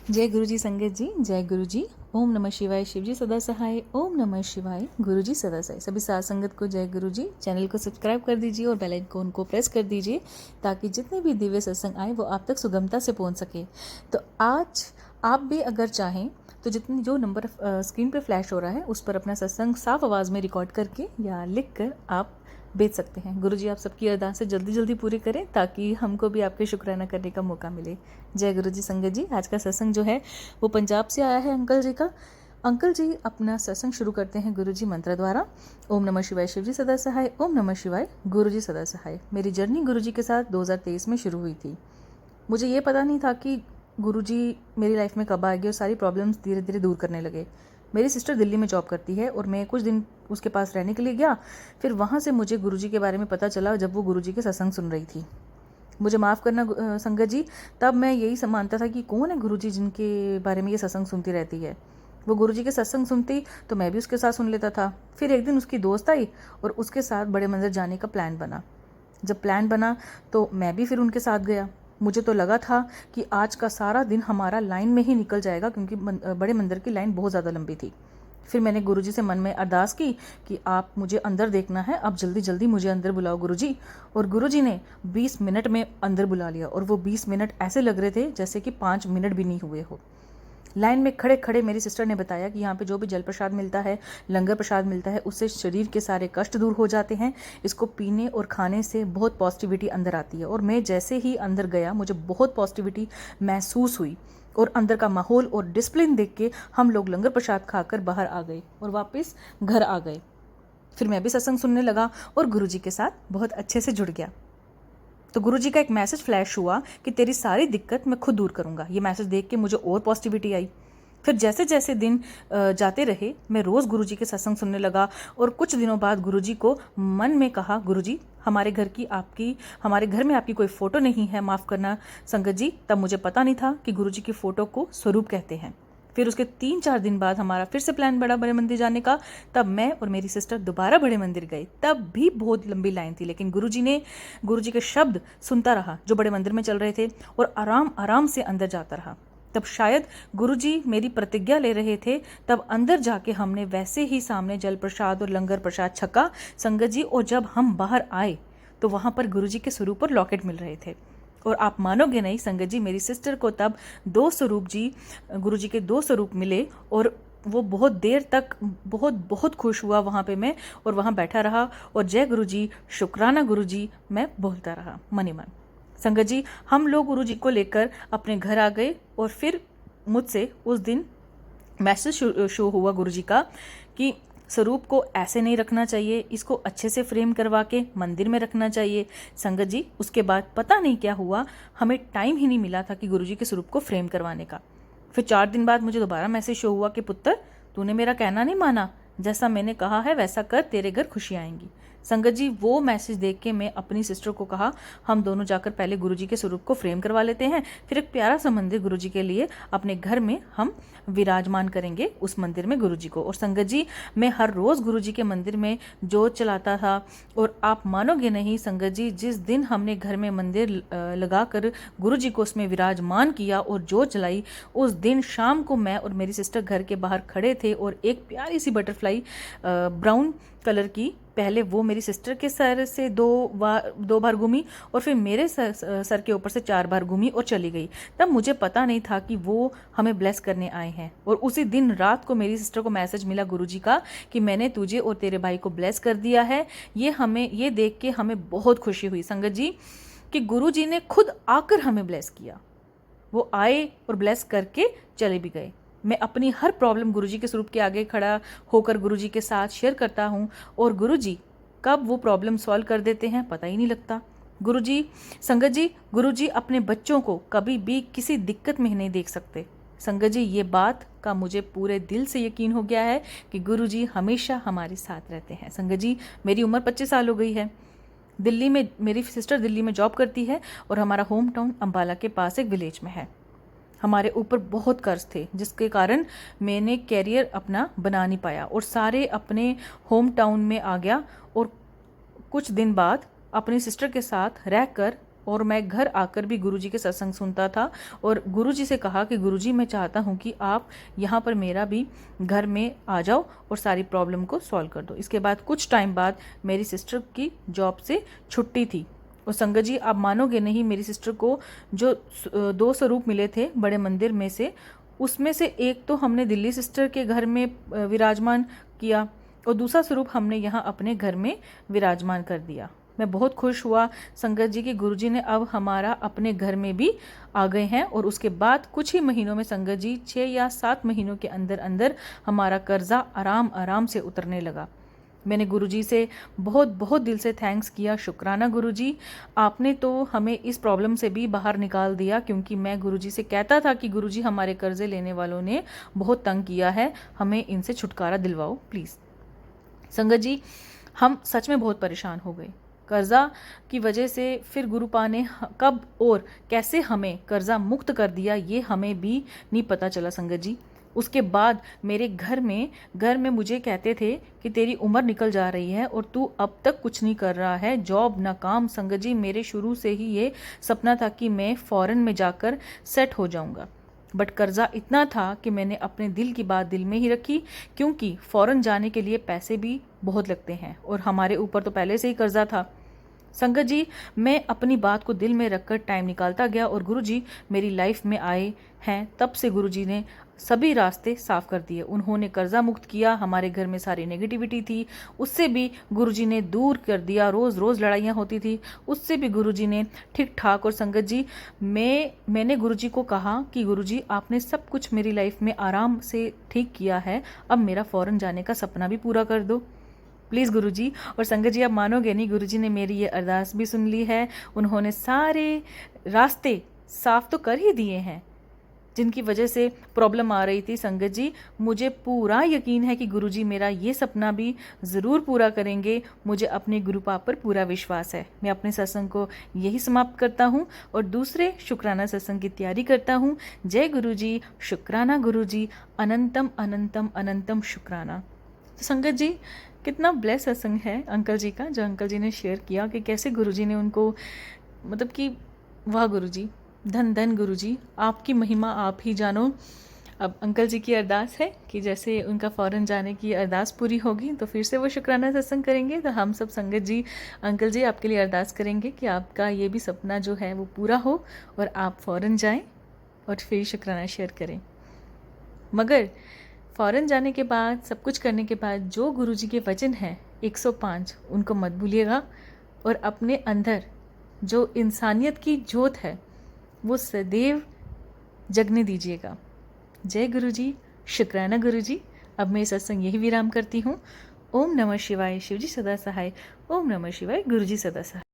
जय गुरु जी संगत जी, जय गुरु जी। ओम नमः शिवाय, शिव जी सदा सहाय। ओम नमः शिवाय, गुरु जी सदा सहाय। सभी साथ संगत को जय गुरु जी। चैनल को सब्सक्राइब कर दीजिए और बेल आइकन को प्रेस कर दीजिए ताकि जितने भी दिव्य सत्संग आए वो आप तक सुगमता से पहुंच सके। तो आज आप भी अगर चाहें तो जितनी जो नंबर स्क्रीन पर फ्लैश हो रहा है उस पर अपना सत्संग साफ आवाज़ में रिकॉर्ड करके या लिख कर आप बेच सकते हैं। गुरुजी आप सबकी अरदास से जल्दी जल्दी पूरी करें ताकि हमको भी आपके शुक्राना करने का मौका मिले। जय गुरु जी संगत जी। आज का सत्संग जो है वो पंजाब से आया है अंकल जी का। अंकल जी अपना सत्संग शुरू करते हैं गुरु जी मंत्र द्वारा। ओम नमः शिवाय, शिव जी सदा सहाय। ओम नमः शिवाय, गुरु जी सदा सहाय। मेरी जर्नी गुरु जी के साथ 2023 में शुरू हुई थी। मुझे ये पता नहीं था कि गुरु जी मेरी लाइफ में कब आएंगे और सारी प्रॉब्लम्स धीरे धीरे दूर करने लगे। मेरी सिस्टर दिल्ली में जॉब करती है और मैं कुछ दिन उसके पास रहने के लिए गया। फिर वहाँ से मुझे गुरुजी के बारे में पता चला जब वो गुरुजी के सत्संग सुन रही थी। मुझे माफ़ करना संगत जी, तब मैं यही मानता था कि कौन है गुरुजी जिनके बारे में ये सत्संग सुनती रहती है। वो गुरुजी के सत्संग सुनती तो मैं भी उसके साथ सुन लेता था। फिर एक दिन उसकी दोस्त आई और उसके साथ बड़े मंदिर जाने का प्लान बना। जब प्लान बना तो मैं भी फिर उनके साथ गया। मुझे तो लगा था कि आज का सारा दिन हमारा लाइन में ही निकल जाएगा क्योंकि बड़े मंदिर की लाइन बहुत ज़्यादा लंबी थी। फिर मैंने गुरुजी से मन में अरदास की कि आप मुझे अंदर देखना है, आप जल्दी जल्दी मुझे अंदर बुलाओ गुरुजी। और गुरुजी ने 20 मिनट में अंदर बुला लिया और वो 20 मिनट ऐसे लग रहे थे जैसे कि 5 मिनट भी नहीं हुए हो। लाइन में खड़े खड़े मेरी सिस्टर ने बताया कि यहाँ पे जो भी जल प्रसाद मिलता है, लंगर प्रसाद मिलता है, उससे शरीर के सारे कष्ट दूर हो जाते हैं। इसको पीने और खाने से बहुत पॉजिटिविटी अंदर आती है। और मैं जैसे ही अंदर गया मुझे बहुत पॉजिटिविटी महसूस हुई और अंदर का माहौल और डिसिप्लिन देख के हम लोग लंगर प्रसाद खाकर बाहर आ गए और वापस घर आ गए। फिर मैं भी सत्संग सुनने लगा और गुरुजी के साथ बहुत अच्छे से जुड़ गया। तो गुरुजी का एक मैसेज फ्लैश हुआ कि तेरी सारी दिक्कत मैं खुद दूर करूंगा। ये मैसेज देख के मुझे और पॉजिटिविटी आई। फिर जैसे जैसे दिन जाते रहे मैं रोज़ गुरुजी के सत्संग सुनने लगा और कुछ दिनों बाद गुरुजी को मन में कहा, गुरुजी हमारे घर में आपकी कोई फ़ोटो नहीं है, माफ़ करना संगत जी। तब मुझे पता नहीं था कि गुरुजी की फ़ोटो को स्वरूप कहते हैं। फिर उसके 3-4 दिन बाद हमारा फिर से प्लान बड़ा बड़े मंदिर जाने का। तब मैं और मेरी सिस्टर दोबारा बड़े मंदिर गए। तब भी बहुत लंबी लाइन थी, लेकिन गुरुजी के शब्द सुनता रहा जो बड़े मंदिर में चल रहे थे और आराम आराम से अंदर जाता रहा। तब शायद गुरुजी मेरी प्रतिज्ञा ले रहे थे। तब अंदर जाके हमने वैसे ही सामने जल प्रसाद और लंगर प्रसाद छका संगत जी। और जब हम बाहर आए तो वहाँ पर गुरुजी के स्वरूप और लॉकेट मिल रहे थे। और आप मानोगे नहीं संगत जी, मेरी सिस्टर को तब गुरुजी के 2 स्वरूप मिले और वो बहुत देर तक बहुत खुश हुआ वहाँ पे मैं। और वहाँ बैठा रहा और जय गुरुजी, शुक्राना गुरुजी मैं बोलता रहा मन ही मन। संगत जी हम लोग गुरुजी को लेकर अपने घर आ गए और फिर मुझसे उस दिन मैसेज शो हुआ गुरुजी का कि स्वरूप को ऐसे नहीं रखना चाहिए, इसको अच्छे से फ्रेम करवा के मंदिर में रखना चाहिए। संगत जी उसके बाद पता नहीं क्या हुआ, हमें टाइम ही नहीं मिला था कि गुरुजी के स्वरूप को फ्रेम करवाने का। फिर 4 दिन बाद मुझे दोबारा मैसेज शो हुआ कि पुत्र तूने मेरा कहना नहीं माना, जैसा मैंने कहा है वैसा कर, तेरे घर खुशी आएंगी। संगत जी वो मैसेज देख के मैं अपनी सिस्टर को कहा हम दोनों जाकर पहले गुरुजी के स्वरूप को फ्रेम करवा लेते हैं, फिर एक प्यारा सा मंदिर गुरुजी के लिए अपने घर में हम विराजमान करेंगे उस मंदिर में गुरुजी को। और संगत जी मैं हर रोज़ गुरुजी के मंदिर में जोत चलाता था। और आप मानोगे नहीं संगत जी, जिस दिन हमने घर में मंदिर लगाकर गुरुजी को उसमें विराजमान किया और जोत जलाई, उस दिन शाम को मैं और मेरी सिस्टर घर के बाहर खड़े थे और एक प्यारी सी बटरफ्लाई ब्राउन कलर की, पहले वो मेरी सिस्टर के सर से 2 बार घूमी और फिर मेरे सर के ऊपर से 4 बार घूमी और चली गई। तब मुझे पता नहीं था कि वो हमें ब्लेस करने आए हैं। और उसी दिन रात को मेरी सिस्टर को मैसेज मिला गुरुजी का कि मैंने तुझे और तेरे भाई को ब्लेस कर दिया है। ये देख के हमें बहुत खुशी हुई संगत जी कि गुरुजी ने खुद आकर हमें ब्लेस किया। वो आए और ब्लेस करके चले भी गए। मैं अपनी हर प्रॉब्लम गुरुजी के स्वरूप के आगे खड़ा होकर गुरुजी के साथ शेयर करता हूँ और गुरुजी कब वो प्रॉब्लम सॉल्व कर देते हैं पता ही नहीं लगता। गुरुजी अपने बच्चों को कभी भी किसी दिक्कत में नहीं देख सकते। संगत जी ये बात का मुझे पूरे दिल से यकीन हो गया है कि गुरुजी हमेशा हमारे साथ रहते हैं। संगत जी मेरी उम्र 25 साल हो गई है। दिल्ली में मेरी सिस्टर दिल्ली में जॉब करती है और हमारा होम टाउन अम्बाला के पास एक विलेज में है। हमारे ऊपर बहुत कर्ज थे जिसके कारण मैंने कैरियर अपना बना नहीं पाया और सारे अपने होम टाउन में आ गया। और कुछ दिन बाद अपनी सिस्टर के साथ रहकर और मैं घर आकर भी गुरुजी के सत्संग सुनता था और गुरुजी से कहा कि गुरुजी मैं चाहता हूँ कि आप यहाँ पर मेरा भी घर में आ जाओ और सारी प्रॉब्लम को सॉल्व कर दो। इसके बाद कुछ टाइम बाद मेरी सिस्टर की जॉब से छुट्टी थी और संगत जी आप मानोगे नहीं, मेरी सिस्टर को जो 2 स्वरूप मिले थे बड़े मंदिर में से, उसमें से एक तो हमने दिल्ली सिस्टर के घर में विराजमान किया और दूसरा स्वरूप हमने यहाँ अपने घर में विराजमान कर दिया। मैं बहुत खुश हुआ संगत जी कि गुरुजी ने अब हमारा अपने घर में भी आ गए हैं और उसके बाद कुछ ही महीनों में संगत जी 6 या 7 महीनों के अंदर अंदर हमारा कर्जा आराम आराम से उतरने लगा। मैंने गुरुजी से बहुत बहुत दिल से थैंक्स किया, शुक्राना गुरुजी, आपने तो हमें इस प्रॉब्लम से भी बाहर निकाल दिया, क्योंकि मैं गुरुजी से कहता था कि गुरुजी हमारे कर्जे लेने वालों ने बहुत तंग किया है, हमें इनसे छुटकारा दिलवाओ प्लीज़। संगत जी हम सच में बहुत परेशान हो गए कर्जा की वजह से। फिर गुरुपा ने कब और कैसे हमें कर्जा मुक्त कर दिया ये हमें भी नहीं पता चला संगत जी। उसके बाद मेरे घर में मुझे कहते थे कि तेरी उम्र निकल जा रही है और तू अब तक कुछ नहीं कर रहा है, जॉब ना काम। संगत जी मेरे शुरू से ही ये सपना था कि मैं फॉरेन में जाकर सेट हो जाऊंगा, बट कर्जा इतना था कि मैंने अपने दिल की बात दिल में ही रखी, क्योंकि फॉरेन जाने के लिए पैसे भी बहुत लगते हैं और हमारे ऊपर तो पहले से ही कर्जा था। संगत जी मैं अपनी बात को दिल में रखकर टाइम निकालता गया और गुरुजी मेरी लाइफ में आए हैं। तब से गुरुजी ने सभी रास्ते साफ कर दिए, उन्होंने कर्जा मुक्त किया। हमारे घर में सारी नेगेटिविटी थी उससे भी गुरुजी ने दूर कर दिया, रोज़ रोज़ लड़ाइयाँ होती थी उससे भी गुरुजी ने ठीक ठाक। और संगत जी मैंने गुरुजी को कहा कि गुरुजी आपने सब कुछ मेरी लाइफ में आराम से ठीक किया है, अब मेरा फॉरेन जाने का सपना भी पूरा कर दो प्लीज़ गुरुजी। और संगत जी आप मानोगे नहीं, गुरुजी ने मेरी ये अरदास भी सुन ली है। उन्होंने सारे रास्ते साफ तो कर ही दिए हैं जिनकी वजह से प्रॉब्लम आ रही थी। संगत जी मुझे पूरा यकीन है कि गुरुजी मेरा ये सपना भी ज़रूर पूरा करेंगे, मुझे अपने गुरुपा पर पूरा विश्वास है। मैं अपने सत्संग को यही समाप्त करता हूँ और दूसरे शुक्राना सत्संग की तैयारी करता हूँ। जय गुरुजी, शुक्राना गुरुजी, अनंतम अनंतम अनंतम शुक्राना। तो संगत जी कितना ब्लेस सत्संग है अंकल जी का, जो अंकल जी ने शेयर किया कि कैसे गुरुजी ने उनको, मतलब कि वाह गुरुजी, धन धन गुरुजी, आपकी महिमा आप ही जानो। अब अंकल जी की अरदास है कि जैसे उनका फ़ौरन जाने की अरदास पूरी होगी तो फिर से वो शुक्राना सत्संग करेंगे। तो हम सब संगत जी अंकल जी आपके लिए अरदास करेंगे कि आपका ये भी सपना जो है वो पूरा हो और आप फ़ौरन जाएं और फिर शुक्राना शेयर करें। मगर फ़ौरन जाने के बाद, सब कुछ करने के बाद, जो गुरुजी के वचन हैं 105 उनको मत भूलिएगा और अपने अंदर जो इंसानियत की ज्योत है वो सदैव जगने दीजिएगा। जय गुरुजी, शुक्राना गुरुजी। अब मैं सत्संग यही विराम करती हूँ। ओम नमः शिवाय, शिवजी सदा सहाय। ओम नमः शिवाय, गुरुजी सदा सहाय।